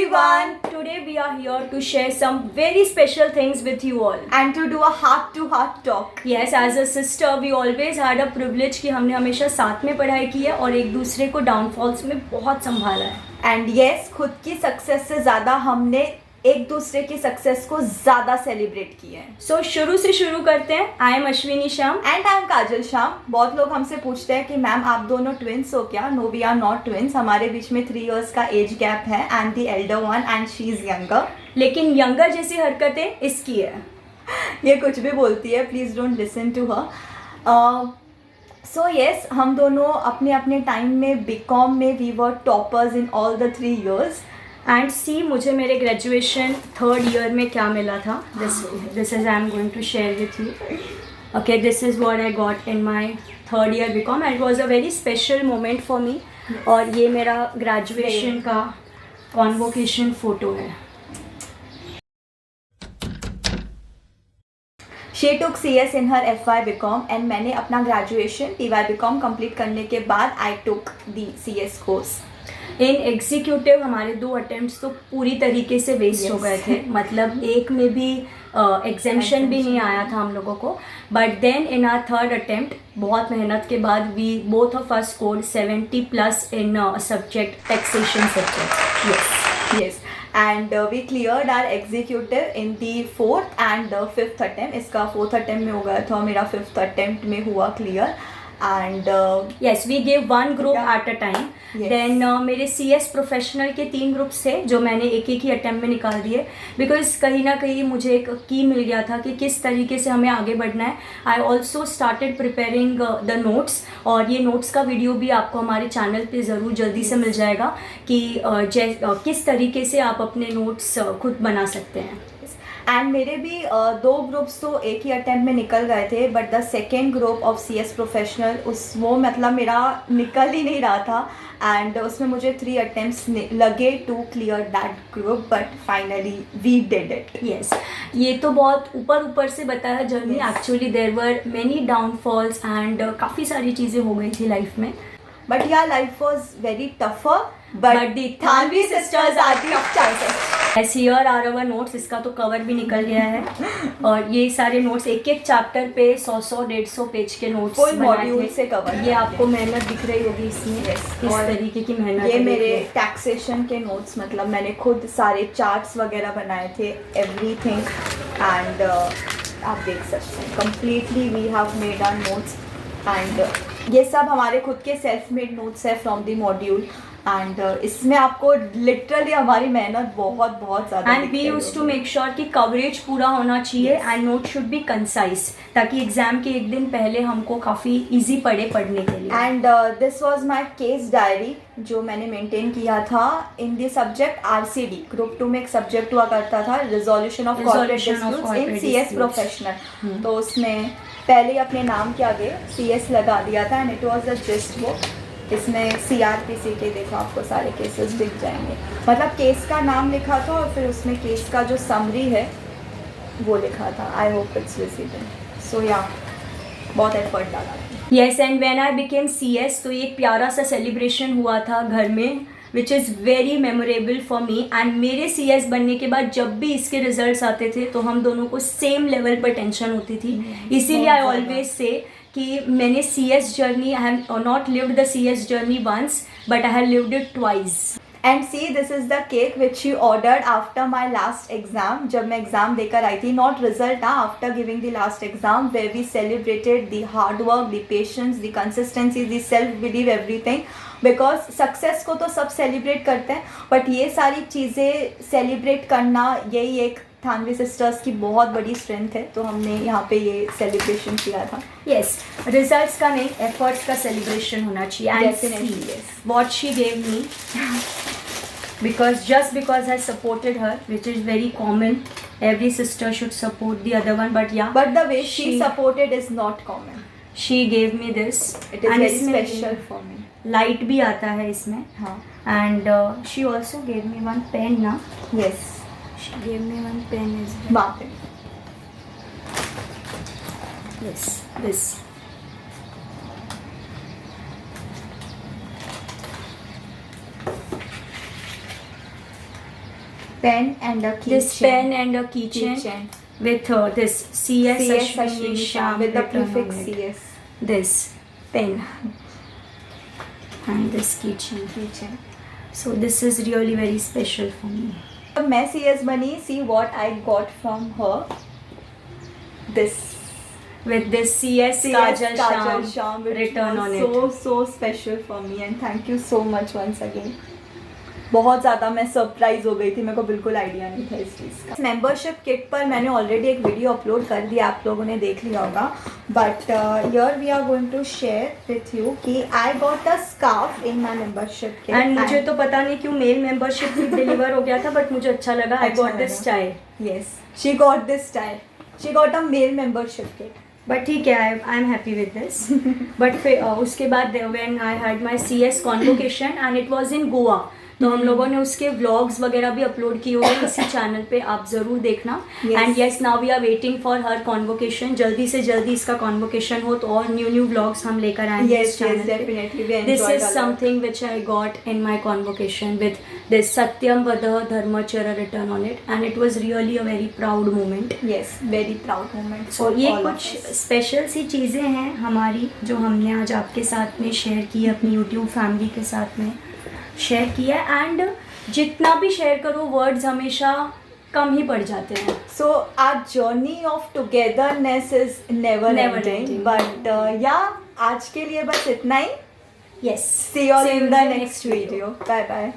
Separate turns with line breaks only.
everyone! Today we are here to share some very special things with you all.
And to do a heart-to-heart talk.
Yes, as a sister we always had a privilege कि हमने हमेशा साथ में पढ़ाई की है और एक दूसरे को डाउनफॉल्स में बहुत संभाला है.
And yes, खुद की सक्सेस से ज़्यादा हमने एक दूसरे की सक्सेस को ज़्यादा सेलिब्रेट किया है.
So शुरू से शुरू करते हैं. I am Ashwini Shyam.
And I am काजल श्याम. बहुत लोग हमसे पूछते हैं कि मैम आप दोनों ट्विंस हो क्या? No, we are not twins. हमारे बीच में 3 years का एज गैप है. I am the elder one and she is younger.
लेकिन यंगर जैसी हरकतें इसकी है.
ये कुछ भी बोलती है. Please don't listen to her. So yes, हम दोनों अपने अपने टाइम में बीकॉम में we were toppers in all the 3 years.
And see मुझे मेरे ग्रेजुएशन 3rd ईयर में क्या मिला था. This is I am going to share with you. Okay, this is what I got in my 3rd year BCom and it was a very special moment for me. और ये मेरा graduation का convocation photo है.
She took CS in her FY BCom and मैंने अपना graduation TY BCom complete करने के बाद I took the CS course.
In executive हमारे 2 अटेम्प्ट्स तो पूरी तरीके से वेस्ट हो गए थे. मतलब एक में भी एग्जेम्पशन भी नहीं आया था हम लोगों को. But then in our 3rd attempt बहुत मेहनत के बाद we both of us scored 70+ in subject taxation subject.
Yes. And we cleared our executive in the 4th and the 5th attempt. इसका 4th attempt में हो गया था, मेरा 5th attempt में हुआ clear. And
yes, we gave 1 group
yeah.
at a time.
Yes.
Then मेरे CS professional के 3 ग्रुप्स थे जो मैंने एक ही अटेम्प्ट में निकाल दिए. बिकॉज कहीं ना कहीं मुझे एक की मिल गया था कि किस तरीके से हमें आगे बढ़ना है. I also started preparing the notes. और ये नोट्स का वीडियो भी आपको हमारे चैनल पे ज़रूर जल्दी से मिल जाएगा कि किस तरीके से आप अपने नोट्स खुद बना सकते हैं.
एंड मेरे भी 2 ग्रुप्स तो एक ही अटेम्प्ट में निकल गए थे. But the second group of CS professional वो मतलब मेरा निकल ही नहीं रहा था. एंड उसमें मुझे 3 अटेम्प्ट्स लगे to clear that group. But finally we did it.
Yes, ये तो बहुत ऊपर से बताया journey. Actually there were many downfalls and काफ़ी सारी चीज़ें हो गई थी लाइफ में.
But yeah life was very tougher. But the Thanvi sisters are the chances.
Yes, here are our notes. इसका तो कवर भी निकल गया है. और ये सारे नोट्स एक चैप्टर पे 100-150 पेज के नोट्स
फुल मॉड्यूल से कवर.
ये आपको मेहनत दिख रही होगी इसमें. इस तरीके की मेहनत.
ये मेरे टैक्सेशन के नोट्स, मतलब मैंने खुद सारे चार्ट्स वगैरह बनाए थे, एवरीथिंग. एंड आप देख सकते हैं completely we have made our notes. And ये सब हमारे खुद के सेल्फ मेड नोट्स है फ्रॉम द मॉड्यूल. एंड इसमें आपको लिटरली हमारी मेहनत बहुत ज़्यादा.
And we use to make sure कि कवरेज पूरा होना चाहिए. And note should be concise ताकि एग्जाम के एक दिन पहले हमको काफ़ी इजी पड़े पढ़ने के लिए.
And this was my case diary जो मैंने मेंटेन किया था in the subject RCD. Group 2 में एक सब्जेक्ट हुआ करता था, resolution of corporate disputes in CS professional. तो उसमें पहले ही अपने नाम के आगे CS लगा दिया था. And it was a just book. इसमें CRPC के देखो आपको सारे केसेस दिख जाएंगे. मतलब केस का नाम लिखा था और फिर उसमें केस का जो समरी है वो लिखा था. I hope it's visible. So yeah बहुत एफर्ट डाला.
Yes, and when I became CS तो एक प्यारा सा सेलिब्रेशन हुआ था घर में which is very memorable for me. And मेरे CS बनने के बाद जब भी इसके रिजल्ट्स आते थे तो हम दोनों को सेम लेवल पर टेंशन होती थी. इसीलिए आई ऑलवेज से कि मैंने CS journey, I have not lived the CS journey once but I have lived it twice.
And see this is the cake which you ordered after my last exam. जब मैं exam देकर आई थी, not result, after giving the last exam where we celebrated the hard work, the patience, the consistency, the self believe, everything. Because success को तो सब celebrate करते हैं बट ये सारी चीज़ें सेलिब्रेट करना यही एक थानवी सिस्टर्स की बहुत बड़ी स्ट्रेंथ है. तो हमने यहाँ पे ये सेलिब्रेशन किया था.
यस, रिजल्ट्स का नहीं, एफर्ट्स का सेलिब्रेशन होना चाहिए.
Definitely, yes.
What she gave me because I supported her, which is very common. Every sister should support the other one, but yeah.
But the way she supported is not common.
She gave me this.
It is very special for me.
Light भी आता है इसमें.
हाँ.
And she also gave me one pen ना.
Yes.
She gave me one pen as well.
बाप रे.
Yes, this.
pen and a keychain.
This pen and a keychain with this CS Ashwini Shyam
with the
written on
prefix
it.
CS.
This pen and this keychain. So this is really very special for me.
मैं CS बनी, see what I got from her. This
With this CS Kajal
Shyam
written on it.
so special for me and thank you so much once again. बहुत ज़्यादा मैं surprise हो गई थी, मेरे को बिल्कुल आइडिया नहीं था इस चीज़ का। मेंबरशिप किट पर मैंने ऑलरेडी एक वीडियो अपलोड कर दिया, आप लोगों ने देख लिया होगा, but here we are going to share with you कि I got a scarf in my membership kit.
And मुझे तो पता नहीं क्यों मेल मेंबरशिप भी डिलीवर हो गया था, बट मुझे अच्छा लगा। I got this style.
Yes, she got this style, she got a male membership kit.
But ठीक है, I am happy with this. But फिर उसके बाद when I had my CS convocation and it was in Goa, तो हम लोगों ने उसके व्लॉग्स वगैरह भी अपलोड किए हुए हैं इसी चैनल पे, आप ज़रूर देखना। And yes, now we are waiting for her convocation. जल्दी से जल्दी इसका कॉन्वोकेशन हो तो और न्यू व्लॉग्स हम लेकर आएंगे इस चैनल पे। This is something which I got in my convocation with this सत्यम वदः धर्मचर्य written on it, and it was really a very proud moment.
Yes, very proud moment.
So ये कुछ स्पेशल सी चीज़ें हैं हमारी जो हमने आज आपके साथ में शेयर की, अपनी यूट्यूब फैमिली के साथ में शेयर किया। एंड जितना भी शेयर करो वर्ड्स हमेशा कम ही पड़ जाते हैं।
So our journey of togetherness is never ending, but yeah आज के लिए बस इतना ही।
Yes,
see you all in the next video. Bye bye.